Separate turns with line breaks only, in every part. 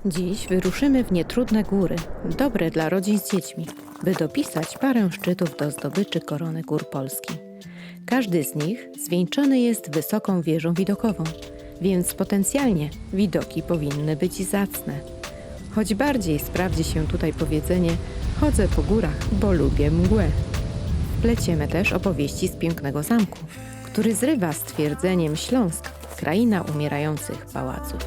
Dziś wyruszymy w nietrudne góry, dobre dla rodzin z dziećmi, by dopisać parę szczytów do zdobyczy korony gór Polski. Każdy z nich zwieńczony jest wysoką wieżą widokową, więc potencjalnie widoki powinny być zacne. Choć bardziej sprawdzi się tutaj powiedzenie chodzę po górach, bo lubię mgłę. Wpleciemy też opowieści z pięknego zamku, który zrywa stwierdzeniem Śląsk, kraina umierających pałaców.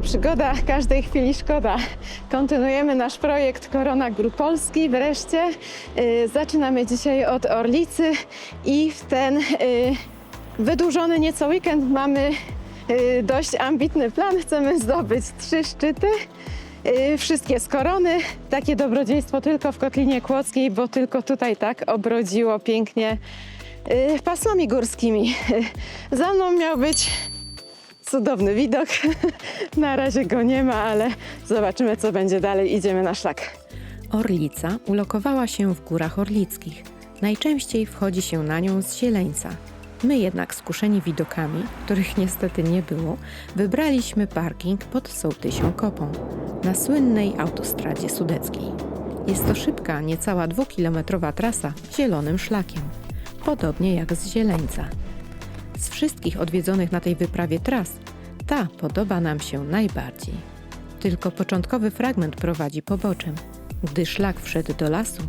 Przygoda, każdej chwili szkoda. Kontynuujemy nasz projekt Korona Gór Polski. Wreszcie zaczynamy dzisiaj od Orlicy i w ten wydłużony nieco weekend mamy dość ambitny plan. Chcemy zdobyć 3 szczyty. Wszystkie z korony. Takie dobrodziejstwo tylko w Kotlinie Kłodzkiej, bo tylko tutaj tak obrodziło pięknie pasmami górskimi. Za mną miał być cudowny widok. Na razie go nie ma, ale zobaczymy, co będzie dalej. Idziemy na szlak. Orlica ulokowała się w Górach Orlickich. Najczęściej wchodzi się na nią z Zieleńca. My jednak, skuszeni widokami, których niestety nie było, wybraliśmy parking pod Sołtysią Kopą, na słynnej autostradzie sudeckiej. Jest to szybka, niecała 2-kilometrowa trasa zielonym szlakiem, podobnie jak z Zieleńca. Z wszystkich odwiedzonych na tej wyprawie tras, ta podoba nam się najbardziej. Tylko początkowy fragment prowadzi poboczem. Gdy szlak wszedł do lasu,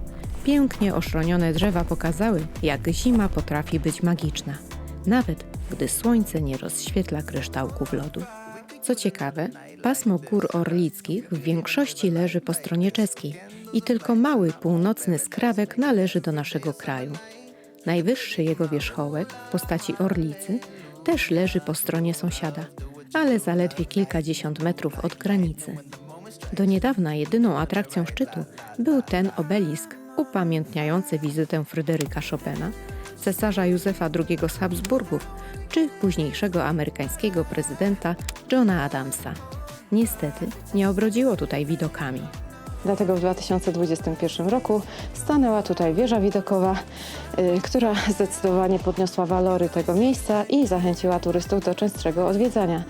pięknie oszronione drzewa pokazały, jak zima potrafi być magiczna, nawet gdy słońce nie rozświetla kryształków lodu. Co ciekawe, pasmo gór orlickich w większości leży po stronie czeskiej i tylko mały północny skrawek należy do naszego kraju. Najwyższy jego wierzchołek w postaci Orlicy też leży po stronie sąsiada, ale zaledwie kilkadziesiąt metrów od granicy. Do niedawna jedyną atrakcją szczytu był ten obelisk upamiętniający wizytę Fryderyka Chopina, cesarza Józefa II z Habsburgów czy późniejszego amerykańskiego prezydenta Johna Adamsa. Niestety nie obrodziło tutaj widokami. Dlatego w 2021 roku stanęła tutaj wieża widokowa, która zdecydowanie podniosła walory tego miejsca i zachęciła turystów do częstszego odwiedzania.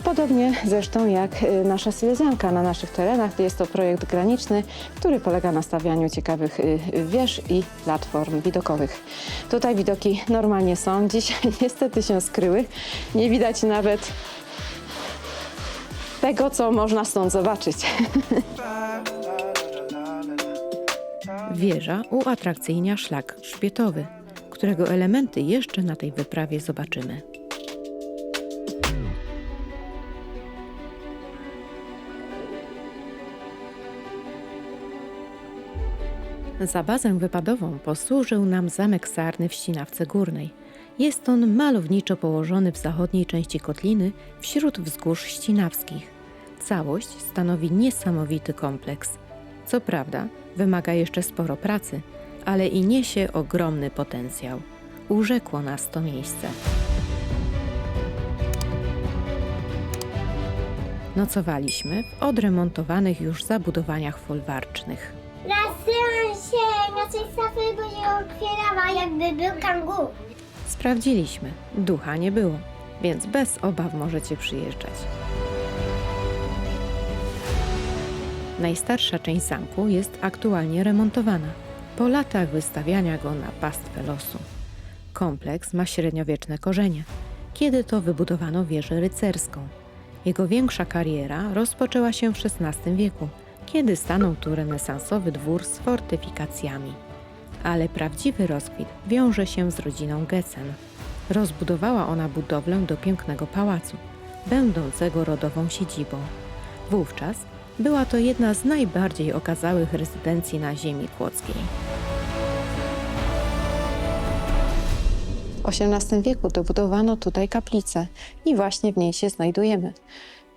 Podobnie zresztą jak nasza Silesianka na naszych terenach. Jest to projekt graniczny, który polega na stawianiu ciekawych wież i platform widokowych. Tutaj widoki normalnie są, dzisiaj niestety się skryły. Nie widać nawet tego, co można stąd zobaczyć. Wieża uatrakcyjnia szlak grzbietowy, którego elementy jeszcze na tej wyprawie zobaczymy. Za bazę wypadową posłużył nam zamek Sarny w Ścinawce Górnej. Jest on malowniczo położony w zachodniej części kotliny wśród wzgórz ścinawskich. Całość stanowi niesamowity kompleks. Co prawda, wymaga jeszcze sporo pracy, ale i niesie ogromny potencjał. Urzekło nas to miejsce. Nocowaliśmy w odremontowanych już zabudowaniach folwarcznych.
Nasyłam się na coś safy, bo się otwierała, jakby był kangur.
Sprawdziliśmy. Ducha nie było, więc bez obaw możecie przyjeżdżać. Najstarsza część zamku jest aktualnie remontowana, po latach wystawiania go na pastwę losu. Kompleks ma średniowieczne korzenie, kiedy to wybudowano wieżę rycerską. Jego większa kariera rozpoczęła się w XVI wieku, kiedy stanął tu renesansowy dwór z fortyfikacjami. Ale prawdziwy rozkwit wiąże się z rodziną Getzen. Rozbudowała ona budowlę do pięknego pałacu, będącego rodową siedzibą. Wówczas była to jedna z najbardziej okazałych rezydencji na ziemi kłodzkiej. W XVIII wieku dobudowano tutaj kaplicę i właśnie w niej się znajdujemy.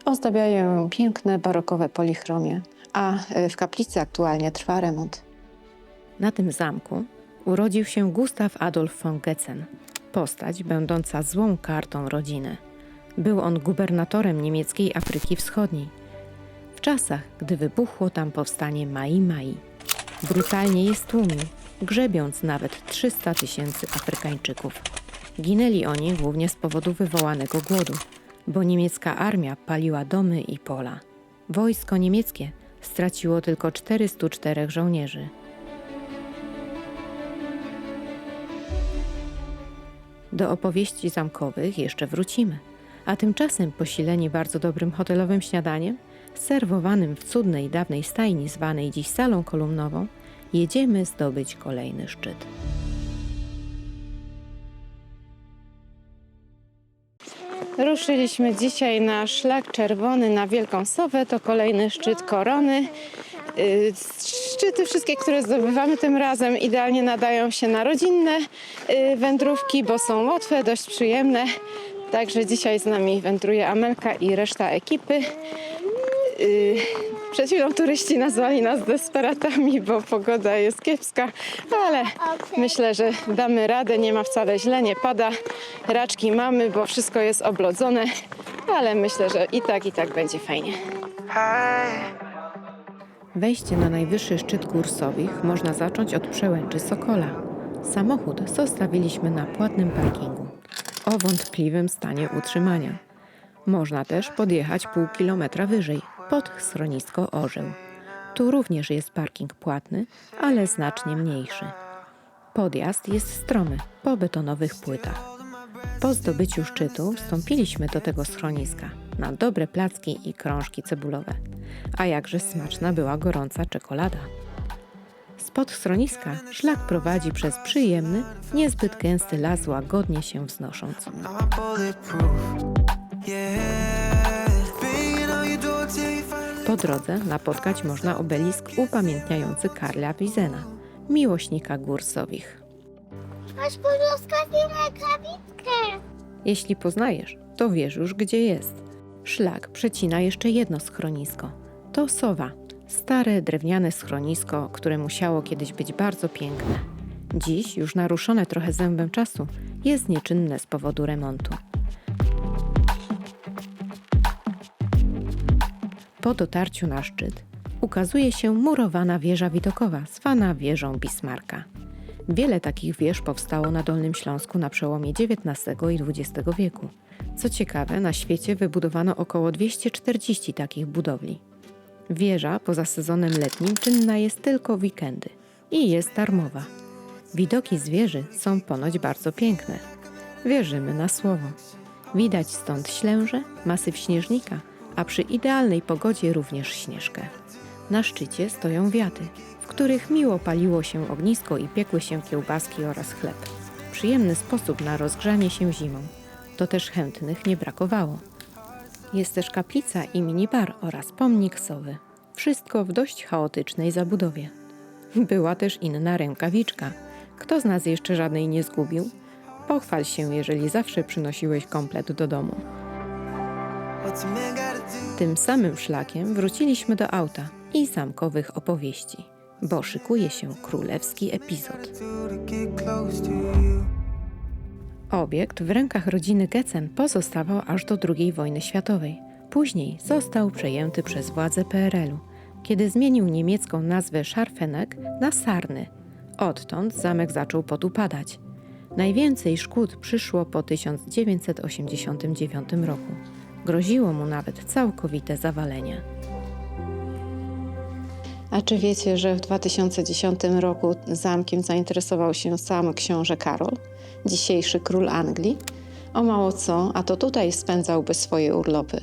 Ozdabiają ją piękne barokowe polichromie, a w kaplicy aktualnie trwa remont. Na tym zamku urodził się Gustav Adolf von Getzen, postać będąca złą kartą rodziny. Był on gubernatorem niemieckiej Afryki Wschodniej, w czasach, gdy wybuchło tam powstanie Mai-Mai. Brutalnie je stłumił, grzebiąc nawet 300 000 Afrykańczyków.
Ginęli oni głównie z powodu wywołanego głodu, bo niemiecka armia paliła domy i pola. Wojsko niemieckie straciło tylko 404 żołnierzy. Do opowieści zamkowych jeszcze wrócimy, a tymczasem posileni bardzo dobrym hotelowym śniadaniem, serwowanym w cudnej dawnej stajni zwanej dziś salą kolumnową, jedziemy zdobyć kolejny szczyt.
Ruszyliśmy dzisiaj na szlak czerwony na Wielką Sowę, to kolejny szczyt Korony. Szczyty wszystkie, które zdobywamy tym razem, idealnie nadają się na rodzinne wędrówki, bo są łatwe, dość przyjemne. Także dzisiaj z nami wędruje Amelka i reszta ekipy. Przed chwilą turyści nazwali nas desperatami, bo pogoda jest kiepska, ale myślę, że damy radę, nie ma wcale źle, nie pada. Raczki mamy, bo wszystko jest oblodzone, ale myślę, że i tak będzie fajnie.
Wejście na najwyższy szczyt gór Sowich można zacząć od przełęczy Sokola. Samochód zostawiliśmy na płatnym parkingu o wątpliwym stanie utrzymania. Można też podjechać pół kilometra wyżej, pod schronisko Orzeł. Tu również jest parking płatny, ale znacznie mniejszy. Podjazd jest stromy, po betonowych płytach. Po zdobyciu szczytu wstąpiliśmy do tego schroniska na dobre placki i krążki cebulowe. A jakże smaczna była gorąca czekolada. Spod schroniska szlak prowadzi przez przyjemny, niezbyt gęsty las, łagodnie się wznosząc. Po drodze napotkać można obelisk upamiętniający Karla Wisena, miłośnika gór Sowich.
Aż rozkazujemy krabitkę.
Jeśli poznajesz, to wiesz już, gdzie jest. Szlak przecina jeszcze jedno schronisko. To Sowa, stare drewniane schronisko, które musiało kiedyś być bardzo piękne. Dziś, już naruszone trochę zębem czasu, jest nieczynne z powodu remontu. Po dotarciu na szczyt ukazuje się murowana wieża widokowa, zwana wieżą Bismarcka. Wiele takich wież powstało na Dolnym Śląsku na przełomie XIX i XX wieku. Co ciekawe, na świecie wybudowano około 240 takich budowli. Wieża poza sezonem letnim czynna jest tylko w weekendy i jest darmowa. Widoki z wieży są ponoć bardzo piękne. Wierzymy na słowo. Widać stąd Ślęże, masyw śnieżnika, a przy idealnej pogodzie również Śnieżkę. Na szczycie stoją wiaty, w których miło paliło się ognisko i piekły się kiełbaski oraz chleb. Przyjemny sposób na rozgrzanie się zimą. To też chętnych nie brakowało. Jest też kaplica i minibar oraz pomnik Sowy. Wszystko w dość chaotycznej zabudowie. Była też inna rękawiczka. Kto z nas jeszcze żadnej nie zgubił? Pochwal się, jeżeli zawsze przynosiłeś komplet do domu. Tym samym szlakiem wróciliśmy do auta i zamkowych opowieści, bo szykuje się królewski epizod. Obiekt w rękach rodziny Getzen pozostawał aż do II wojny światowej. Później został przejęty przez władze PRL-u, kiedy zmienił niemiecką nazwę Scharfenegg na Sarny. Odtąd zamek zaczął podupadać. Najwięcej szkód przyszło po 1989 roku. Groziło mu nawet całkowite zawalenie.
A czy wiecie, że w 2010 roku zamkiem zainteresował się sam książę Karol, dzisiejszy król Anglii? O mało co, a to tutaj spędzałby swoje urlopy.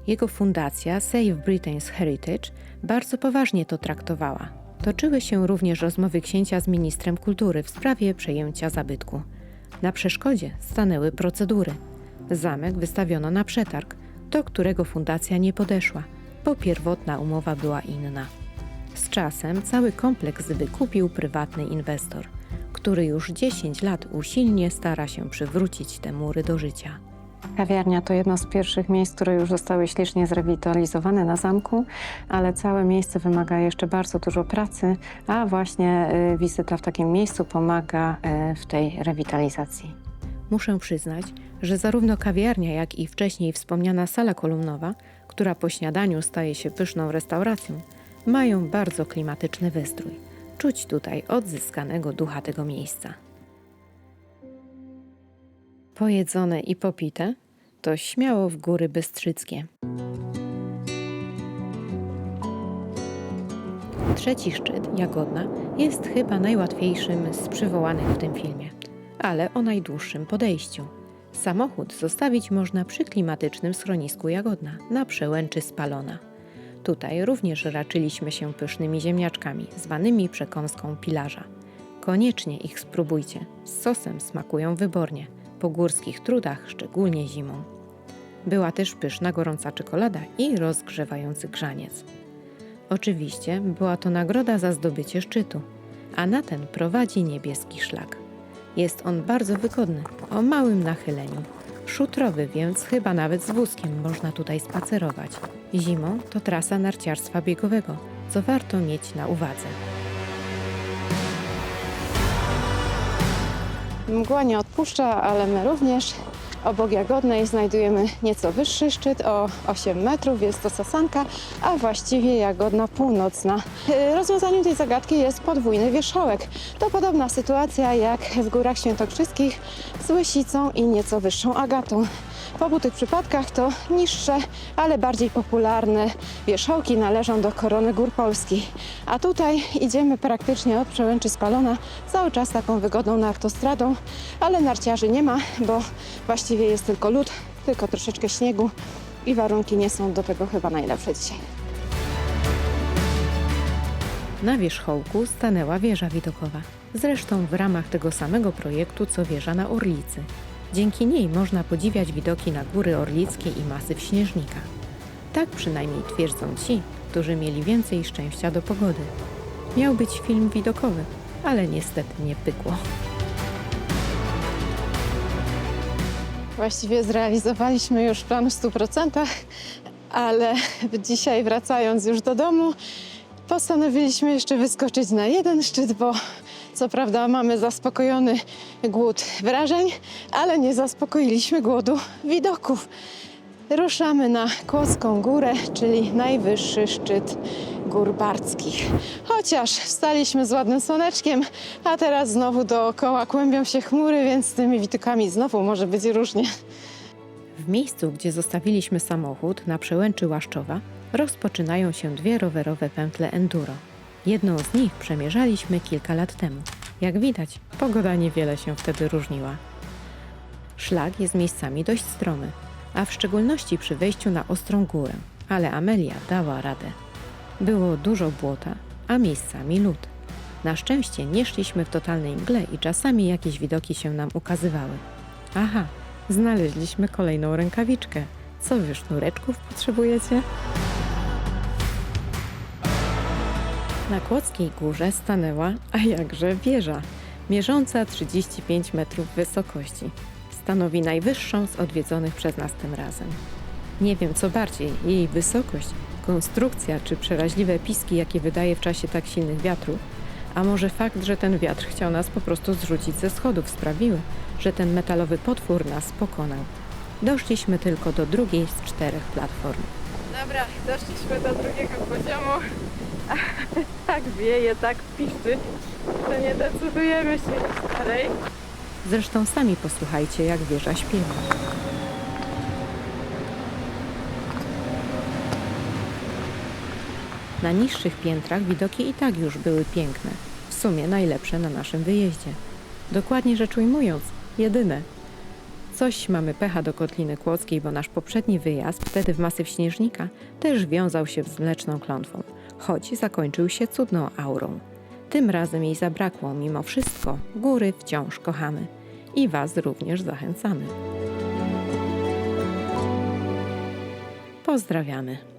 Jego fundacja Save Britain's Heritage bardzo poważnie to traktowała. Toczyły się również rozmowy księcia z ministrem kultury w sprawie przejęcia zabytku. Na przeszkodzie stanęły procedury. Zamek wystawiono na przetarg, do którego fundacja nie podeszła, bo pierwotna umowa była inna. Z czasem cały kompleks wykupił prywatny inwestor, który już 10 lat usilnie stara się przywrócić te mury do życia.
Kawiarnia to jedno z pierwszych miejsc, które już zostały ślicznie zrewitalizowane na zamku, ale całe miejsce wymaga jeszcze bardzo dużo pracy, a właśnie wizyta w takim miejscu pomaga w tej rewitalizacji.
Muszę przyznać, że zarówno kawiarnia, jak i wcześniej wspomniana sala kolumnowa, która po śniadaniu staje się pyszną restauracją, mają bardzo klimatyczny wystrój. Czuć tutaj odzyskanego ducha tego miejsca. Pojedzone i popite, to śmiało w Góry Bystrzyckie. Trzeci szczyt, Jagodna, jest chyba najłatwiejszym z przywołanych w tym filmie, ale o najdłuższym podejściu. Samochód zostawić można przy klimatycznym schronisku Jagodna na przełęczy Spalona. Tutaj również raczyliśmy się pysznymi ziemniaczkami, zwanymi przekąską pilarza. Koniecznie ich spróbujcie, z sosem smakują wybornie, po górskich trudach, szczególnie zimą. Była też pyszna gorąca czekolada i rozgrzewający grzaniec. Oczywiście była to nagroda za zdobycie szczytu, a na ten prowadzi niebieski szlak. Jest on bardzo wygodny, o małym nachyleniu. Szutrowy, więc chyba nawet z wózkiem można tutaj spacerować. Zimą to trasa narciarstwa biegowego, co warto mieć na uwadze.
Mgła nie odpuszcza, ale my również. Obok Jagodnej znajdujemy nieco wyższy szczyt o 8 metrów, jest to Sasanka, a właściwie Jagodna Północna. Rozwiązaniem tej zagadki jest podwójny wierzchołek. To podobna sytuacja jak w Górach Świętokrzyskich z Łysicą i nieco wyższą Agatą. W obu tych przypadkach to niższe, ale bardziej popularne wierzchołki należą do Korony Gór Polskich. A tutaj idziemy praktycznie od przełęczy Spalona, cały czas taką wygodną autostradą, ale narciarzy nie ma, bo właściwie jest tylko lód, tylko troszeczkę śniegu i warunki nie są do tego chyba najlepsze dzisiaj.
Na wierzchołku stanęła wieża widokowa, zresztą w ramach tego samego projektu co wieża na Orlicy. Dzięki niej można podziwiać widoki na Góry Orlickie i masyw Śnieżnika. Tak przynajmniej twierdzą ci, którzy mieli więcej szczęścia do pogody. Miał być film widokowy, ale niestety nie pykło.
Właściwie zrealizowaliśmy już plan w 100%, ale dzisiaj wracając już do domu, postanowiliśmy jeszcze wyskoczyć na jeden szczyt, bo co prawda mamy zaspokojony głód wrażeń, ale nie zaspokoiliśmy głodu widoków. Ruszamy na Kłodzką Górę, czyli najwyższy szczyt Gór Bardzkich. Chociaż wstaliśmy z ładnym słoneczkiem, a teraz znowu dookoła kłębią się chmury, więc z tymi widokami znowu może być różnie.
W miejscu, gdzie zostawiliśmy samochód na przełęczy Łaszczowa, rozpoczynają się dwie rowerowe pętle enduro. Jedną z nich przemierzaliśmy kilka lat temu. Jak widać, pogoda niewiele się wtedy różniła. Szlak jest miejscami dość stromy, a w szczególności przy wejściu na Ostrą Górę, ale Amelia dała radę. Było dużo błota, a miejscami lód. Na szczęście nie szliśmy w totalnej mgle i czasami jakieś widoki się nam ukazywały. Aha, znaleźliśmy kolejną rękawiczkę. Co wy, sznureczków potrzebujecie? Na Kłodzkiej Górze stanęła, a jakże, wieża, mierząca 35 metrów wysokości. Stanowi najwyższą z odwiedzonych przez nas tym razem. Nie wiem co bardziej, jej wysokość, konstrukcja czy przeraźliwe piski, jakie wydaje w czasie tak silnych wiatrów, a może fakt, że ten wiatr chciał nas po prostu zrzucić ze schodów, sprawiły, że ten metalowy potwór nas pokonał. Doszliśmy tylko do drugiej z 4 platform.
Dobra, doszliśmy do drugiego poziomu. Tak wieje, tak piszczy, że nie decydujemy się iść dalej.
Zresztą sami posłuchajcie, jak wieża śpiewa. Na niższych piętrach widoki i tak już były piękne, w sumie najlepsze na naszym wyjeździe. Dokładnie rzecz ujmując, jedyne. Coś mamy pecha do Kotliny Kłodzkiej, bo nasz poprzedni wyjazd, wtedy w masyw Śnieżnika, też wiązał się z mleczną klątwą, choć zakończył się cudną aurą. Tym razem jej zabrakło, mimo wszystko góry wciąż kochamy i Was również zachęcamy. Pozdrawiamy.